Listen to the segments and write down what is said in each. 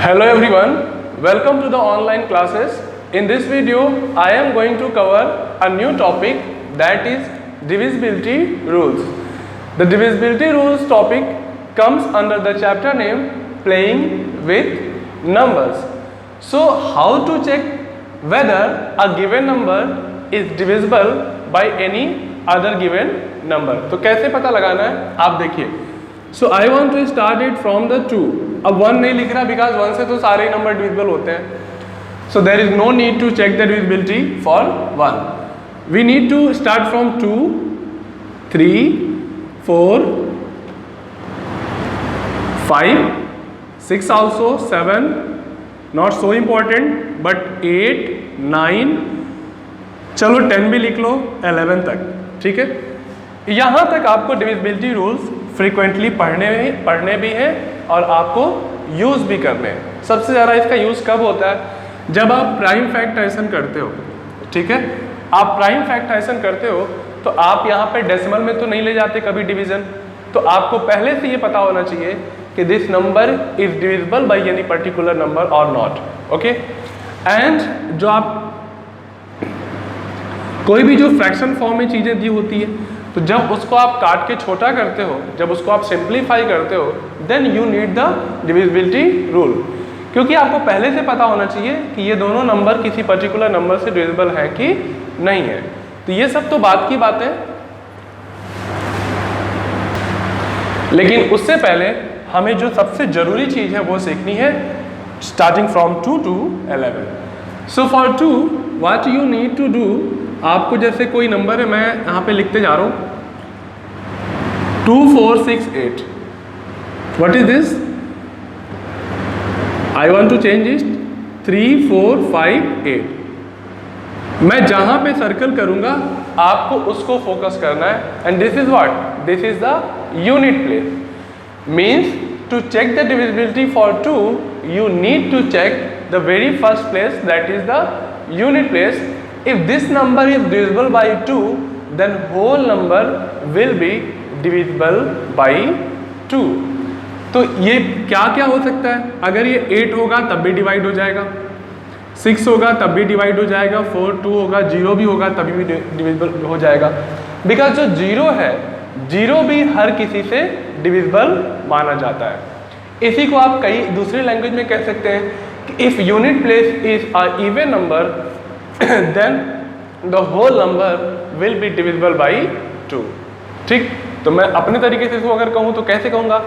Hello everyone, welcome to the online classes. In this video, I am going to cover a new topic, that is divisibility rules. The divisibility rules topic comes under the chapter name playing with numbers. So how to check whether a given number is divisible by any other given number? तो कैसे पता लगाना है आप देखिए. So I want to start it from the 2. अब 1 नहीं लिख रहा बिकॉज 1 से तो सारे नंबर डिविजिबल होते हैं. So there is no need to check the divisibility for 1. We need to start from 2, 3, 4, 5, 6 also, 7, not so important, but 8, 9, चलो 10 भी लिख लो 11 तक. ठीक है, यहाँ तक आपको डिविजिबिलिटी रूल्स फ्रीक्वेंटली पढ़ने भी हैं और आपको यूज़ भी करने हैं. सबसे ज़्यादा इसका यूज़ कब होता है? जब आप प्राइम फैक्टराइजेशन करते हो. ठीक है, आप प्राइम फैक्टराइजेशन करते हो तो आप यहाँ पे डेसिमल में तो नहीं ले जाते कभी डिवीज़न. तो आपको पहले से ये पता होना चाहिए कि this number is divisible by any particular number और नॉट. ओके, एंड जो आप कोई भी जो फ्रैक्शन फॉर्म में चीज़ें दी होती है, तो जब उसको आप काट के छोटा करते हो, जब उसको आप सिंप्लीफाई करते हो, then you need the divisibility rule. क्योंकि आपको पहले से पता होना चाहिए कि ये दोनों नंबर किसी पर्टिकुलर नंबर से डिविजिबल है कि नहीं है. तो ये सब तो बात की बात है, लेकिन उससे पहले हमें जो सबसे ज़रूरी चीज़ है वो सीखनी है, starting from 2 to 11. So for 2 what you need to do, आपको जैसे कोई नंबर है, मैं यहाँ पे लिखते जा रहा हूँ 2, 4, 6, 8. What is this? I want to change it 3, 4, 5, 8. मैं जहाँ पे सर्कल करूँगा आपको उसको फोकस करना है. And this is what? This is the unit place. Means to check the divisibility for 2 you need to check the very first place, that is the unit place. If this number is divisible by 2, then whole number will be divisible by 2. तो ये क्या क्या हो सकता है? अगर ये 8 होगा तब भी डिवाइड हो जाएगा, 6 होगा तब भी डिवाइड हो जाएगा, 4, 2 होगा, 0 भी होगा तभी भी डिविजिबल हो जाएगा. बिकॉज जो 0 है, 0 भी हर किसी से डिविजिबल माना जाता है. इसी को आप कई दूसरी लैंग्वेज में कह सकते हैं कि if unit place is a even number then the whole number will be divisible by 2. ठीक, तो मैं अपने तरीके से इसको अगर कहूँ तो कैसे कहूँगा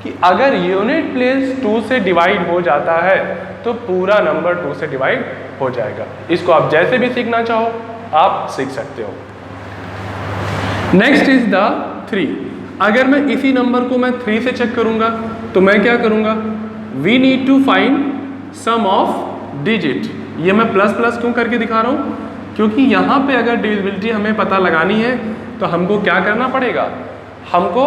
कि अगर यूनिट प्लेस 2 से डिवाइड हो जाता है तो पूरा नंबर 2 से डिवाइड हो जाएगा. इसको आप जैसे भी सीखना चाहो आप सीख सकते हो. Next is the 3. अगर मैं इसी नंबर को मैं 3 से चेक करूंगा तो मैं क्या करूंगा? We need to find sum of digit. ये मैं प्लस प्लस क्यों करके दिखा रहा हूँ? क्योंकि यहाँ पे अगर डिविजिबिलिटी हमें पता लगानी है तो हमको क्या करना पड़ेगा? हमको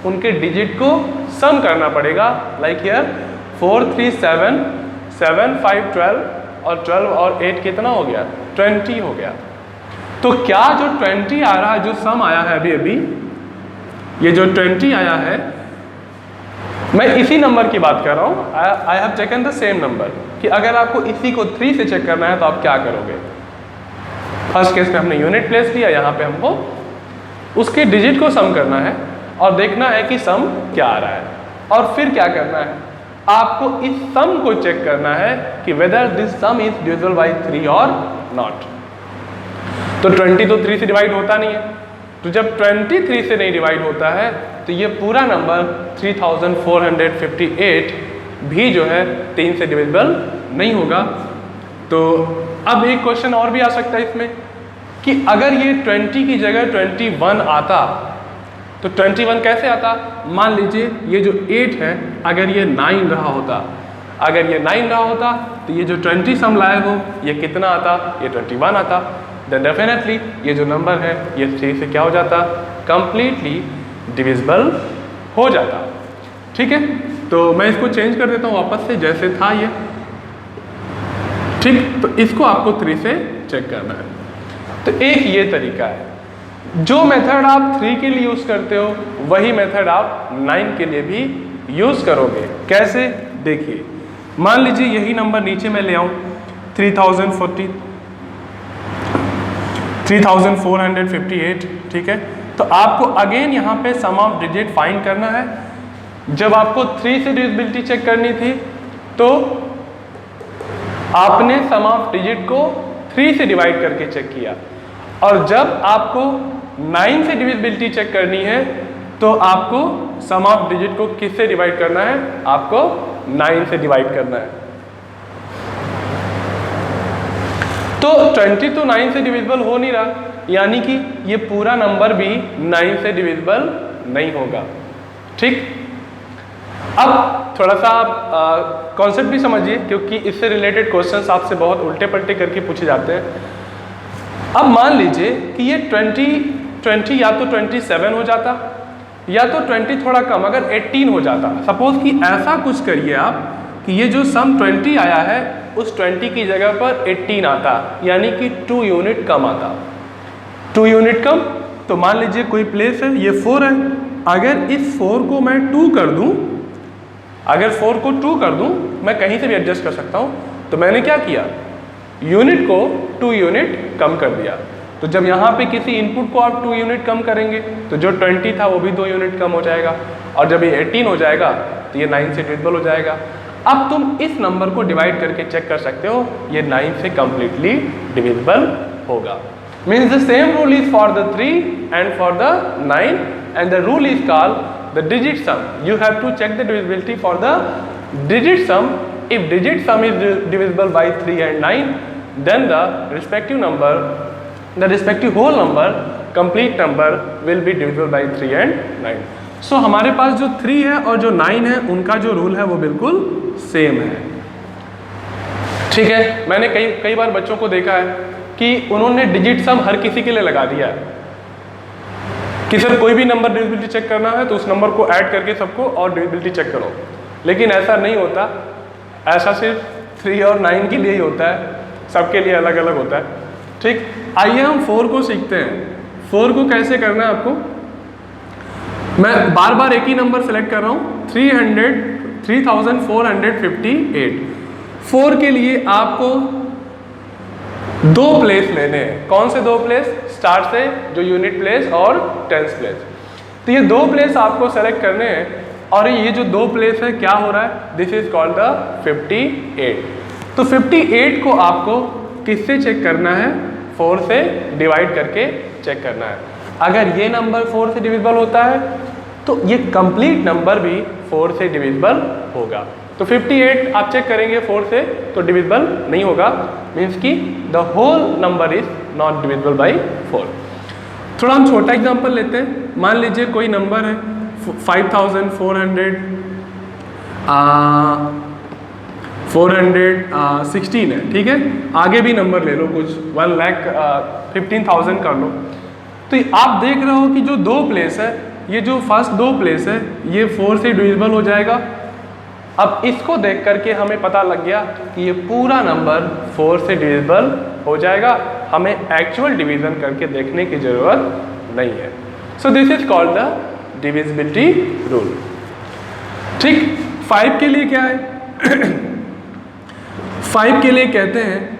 उनके डिजिट को सम करना पड़ेगा. लाइक हियर 4, 3, 7, 7, 5, 12 और 12 और 8 कितना हो गया? 20 हो गया. तो क्या जो 20 आ रहा है, जो सम आया है अभी ये जो 20 आया है, मैं इसी नंबर की बात कर रहा हूँ. I have taken the same number. कि अगर आपको इसी को 3 से चेक करना है तो आप क्या करोगे? फर्स्ट केस में हमने यूनिट प्लेस लिया, यहाँ पे हमको उसके डिजिट को सम करना है और देखना है कि सम क्या आ रहा है. और फिर क्या करना है? आपको इस सम को चेक करना है कि whether this some is divisible by 3 और नॉट. तो 20 तो 3 से डिवाइड होता नहीं है. तो जब 23 से नहीं डिवाइड होता है तो ये पूरा नंबर 3458 भी जो है 3 से डिविजिबल नहीं होगा. तो अब एक क्वेश्चन और भी आ सकता है इसमें कि अगर ये 20 की जगह 21 आता तो 21 कैसे आता? मान लीजिए ये जो 8 है, अगर ये 9 रहा होता, अगर ये 9 रहा होता तो ये जो 20 सम लाए हो ये कितना आता? ये 21 आता. देन डेफिनेटली ये जो नंबर है ये 3 से क्या हो जाता? कंप्लीटली डिविजिबल हो जाता. ठीक है, तो मैं इसको चेंज कर देता हूँ वापस से जैसे था ये. ठीक, तो इसको आपको 3 से चेक करना है. तो एक ये तरीका है. जो मेथड आप 3 के लिए यूज़ करते हो वही मेथड आप 9 के लिए भी यूज़ करोगे. कैसे? देखिए, मान लीजिए यही नंबर नीचे मैं ले आऊँ 3458, ठीक है। तो आपको अगेन यहाँ पे सम ऑफ डिजिट फाइंड करना है। जब आपको 3 से डिविजिबिलिटी चेक करनी थी तो आपने सम ऑफ डिजिट को 3 से डिवाइड करके चेक किया, और जब आपको 9 से डिविजिबिलिटी चेक करनी है तो आपको सम ऑफ डिजिट को किससे डिवाइड करना है? आपको 9 से डिवाइड करना है। तो 20 तो 9 से डिविजिबल हो नहीं रहा, यानी कि ये पूरा नंबर भी 9 से डिविजिबल नहीं होगा, ठीक। अब थोड़ा सा आप कॉन्सेप्ट भी समझिए, क्योंकि इससे रिलेटेड क्वेश्चंस आपसे बहुत उल्टे पलटे करके पूछे जाते हैं। अब मान लीजिए कि ये 20 या तो 27 हो जाता, या तो 20 थोड़ा कम अगर 18 हो जाता। सपोज कि ऐसा कुछ करिए आप कि ये जो सम 20 आया है उस 20 की जगह पर 18 आता, यानी कि 2 यूनिट कम आता। 2 यूनिट कम, तो मान लीजिए कोई प्लेस है, ये 4 है, अगर इस 4 को मैं 2 कर दूं, अगर 4 को 2 कर दूं, मैं कहीं से भी एडजस्ट कर सकता हूं। तो मैंने क्या किया, यूनिट को 2 यूनिट कम कर दिया। तो जब यहाँ पे किसी इनपुट को आप 2 यूनिट कम करेंगे तो जो 20 था वो भी 2 यूनिट कम हो जाएगा, और जब ये 18 हो जाएगा तो ये 9 से डिविजिबल हो जाएगा। अब तुम इस नंबर को डिवाइड करके चेक कर सकते हो, ये 9 से कंप्लीटली डिविजिबल होगा। Means the same rule is for the 3 and for the 9, and the rule is called the digit sum. You have to check the divisibility for the digit sum. If digit sum is divisible by 3 and 9, then the respective number, the respective whole number, complete number will be divisible by 3 and 9. So हमारे पास जो 3 है और जो 9 है उनका जो rule है वो बिल्कुल सेम है, ठीक है। मैंने कई बार बच्चों को देखा है कि उन्होंने डिजिट सम हर किसी के लिए लगा दिया है कि सर कोई भी नंबर डिविजिबिलिटी चेक करना है तो उस नंबर को ऐड करके सबको और डिविजिबिलिटी चेक करो, लेकिन ऐसा नहीं होता। ऐसा सिर्फ 3 और 9 के लिए ही होता है, सबके लिए अलग अलग होता है, ठीक। आइए हम 4 को सीखते हैं। 4 को कैसे करना है आपको, मैं बार बार एक ही नंबर सेलेक्ट कर रहा हूँ, 3458। 4 के लिए आपको 2 प्लेस लेने हैं। कौन से 2 प्लेस? स्टार्ट से जो यूनिट प्लेस और टेंस प्लेस। तो ये 2 प्लेस आपको सेलेक्ट करने हैं, और ये जो 2 प्लेस है क्या हो रहा है, दिस इज कॉल्ड द 58। तो 58 को आपको किससे चेक करना है? 4 से डिवाइड करके चेक करना है। अगर ये नंबर 4 से डिविजिबल होता है तो ये कंप्लीट नंबर भी 4 से डिविजिबल होगा। तो 58 आप चेक करेंगे 4 से तो डिविजिबल नहीं होगा, मीन्स कि the whole number is not divisible by 4। थोड़ा हम छोटा एग्जांपल लेते हैं। मान लीजिए कोई नंबर है 5416 है, ठीक है। आगे भी नंबर ले लो, कुछ 1,15,000 कर लो। तो आप देख रहे हो कि जो 2 प्लेस है, ये जो फर्स्ट 2 प्लेस है ये 4 से डिविजिबल हो जाएगा। अब इसको देख करके हमें पता लग गया कि ये पूरा नंबर 4 से डिविजिबल हो जाएगा, हमें एक्चुअल डिवीजन करके देखने की जरूरत नहीं है। So this is called the divisibility rule, ठीक। 5 के लिए क्या है? 5 के लिए कहते हैं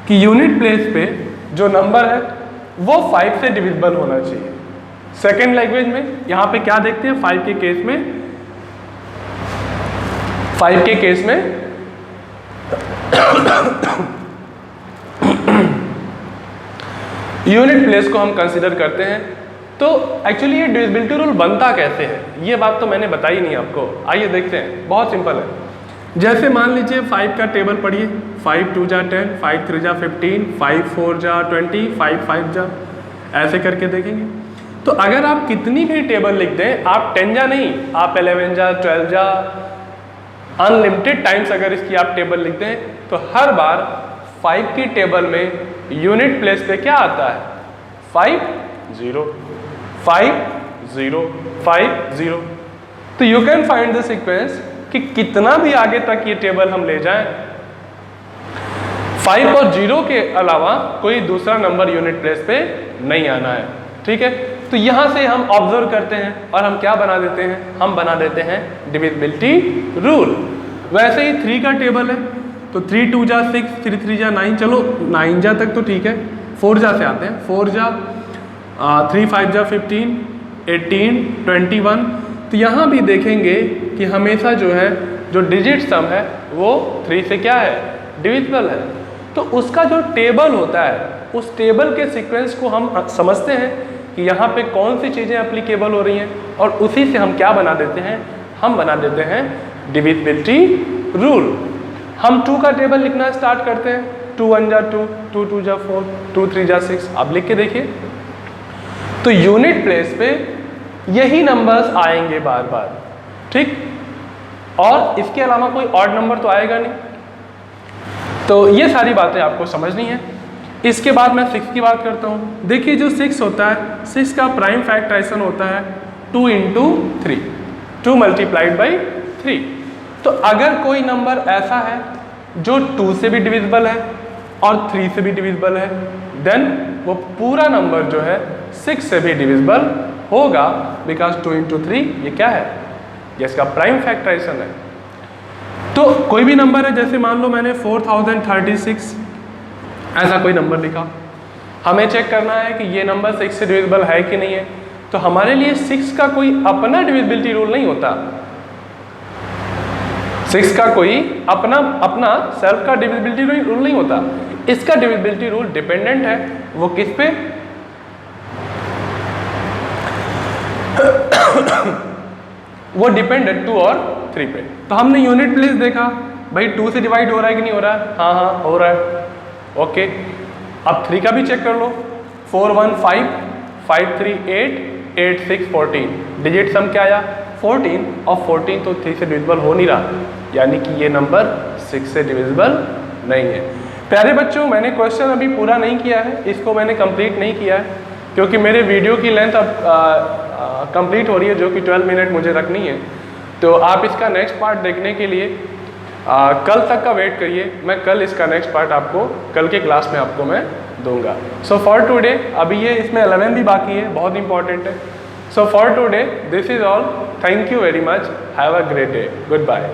कि यूनिट प्लेस पे जो नंबर है वो 5 से डिविजिबल होना चाहिए। सेकेंड लैंग्वेज में यहाँ पे क्या देखते हैं? 5 के केस में, 5 के केस में यूनिट प्लेस को हम कंसीडर करते हैं। तो एक्चुअली ये डिविजिबिलिटी रूल बनता कैसे है, ये बात तो मैंने बताई नहीं आपको। आइए देखते हैं, बहुत सिंपल है। जैसे मान लीजिए 5 का टेबल पढ़िए, 5 2 जा 10, 5 3 जा 15, 5 4 जा 20, 5 5 जा, ऐसे करके देखेंगे। तो अगर आप कितनी भी टेबल लिख दें, आप 10 जा नहीं, आप 11 जा 12 जा, अनलिमिटेड टाइम्स अगर इसकी आप टेबल लिखते हैं तो हर बार 5 की टेबल में यूनिट प्लेस पे क्या आता है? 5 0 5 0 5 0। तो you can find the sequence कि कितना भी आगे तक ये टेबल हम ले जाएं, 5 और 0 के अलावा कोई दूसरा नंबर यूनिट प्लेस पे नहीं आना है, ठीक है। तो यहाँ से हम ऑब्जर्व करते हैं और हम क्या बना देते हैं? हम बना देते हैं डिविजिबिलिटी रूल। वैसे ही 3 का टेबल है, तो 3 2 जा 6, 3 3 जा 9, चलो 9 जा तक तो ठीक है, 4 जा से आते हैं, 4 जा 3 5 जा 15, 18, 21। तो यहाँ भी देखेंगे कि हमेशा जो है जो डिजिट सम है वो 3 से क्या है, डिविजिबल है। तो उसका जो टेबल होता है, उस टेबल के सीक्वेंस को हम समझते हैं कि यहाँ पे कौन सी चीज़ें एप्लीकेबल हो रही हैं, और उसी से हम क्या बना देते हैं, हम बना देते हैं डिविजिबिलिटी रूल। हम 2 का टेबल लिखना स्टार्ट करते हैं, 2 1 जा 2, 2 2 जा 4, 2 3 जा 6। आप लिख के देखिए, तो यूनिट प्लेस पे यही नंबर्स आएंगे बार बार, ठीक, और इसके अलावा कोई ऑड नंबर तो आएगा नहीं। तो ये सारी बातें आपको समझनी है। इसके बाद मैं 6 की बात करता हूँ। देखिए जो 6 होता है, 6 का प्राइम फैक्टराइजेशन होता है 2 × 3, 2 × 3। तो अगर कोई नंबर ऐसा है जो 2 से भी डिविजिबल है और 3 से भी डिविजिबल है, देन वो पूरा नंबर जो है 6 से भी डिविजिबल होगा, बिकॉज 2 × 3 ये क्या है, ये इसका प्राइम फैक्टराइजेशन है। तो कोई भी नंबर है, जैसे मान लो मैंने 4036 ऐसा कोई नंबर लिखा, हमें चेक करना है कि ये नंबर 6 से डिविजिबल है कि नहीं है। तो हमारे लिए 6 का कोई अपना डिविजिबिलिटी रूल नहीं होता, 6 का कोई अपना सेल्फ का डिविजिबिलिटी रूल नहीं होता। इसका डिविजिबिलिटी रूल डिपेंडेंट है, वो किस पे, वो डिपेंड है 2 और 3 पे। तो हमने यूनिट प्लेस देखा, भाई 2 से डिवाइड हो रहा है कि नहीं हो रहा है, हाँ हो रहा है, ओके। अब 3 का भी चेक कर लो, 4 1 5, 5 3 8, 8 6 14, डिजिट सम क्या आया 14, और 14 तो 3 से डिविजिबल हो नहीं रहा, यानी कि ये नंबर 6 से डिविजिबल नहीं है। प्यारे बच्चों, मैंने क्वेश्चन अभी पूरा नहीं किया है, इसको मैंने कंप्लीट नहीं किया है, क्योंकि मेरे वीडियो की लेंथ अब कंप्लीट हो रही है, जो कि 12 मिनट मुझे रखनी है। तो आप इसका नेक्स्ट पार्ट देखने के लिए कल तक का वेट करिए, मैं कल इसका नेक्स्ट पार्ट आपको कल के क्लास में आपको मैं दूंगा। सो फॉर टुडे, अभी ये इसमें 11 भी बाकी है, बहुत इंपॉर्टेंट है। So for today this is all, thank you very much, have a great day, good bye.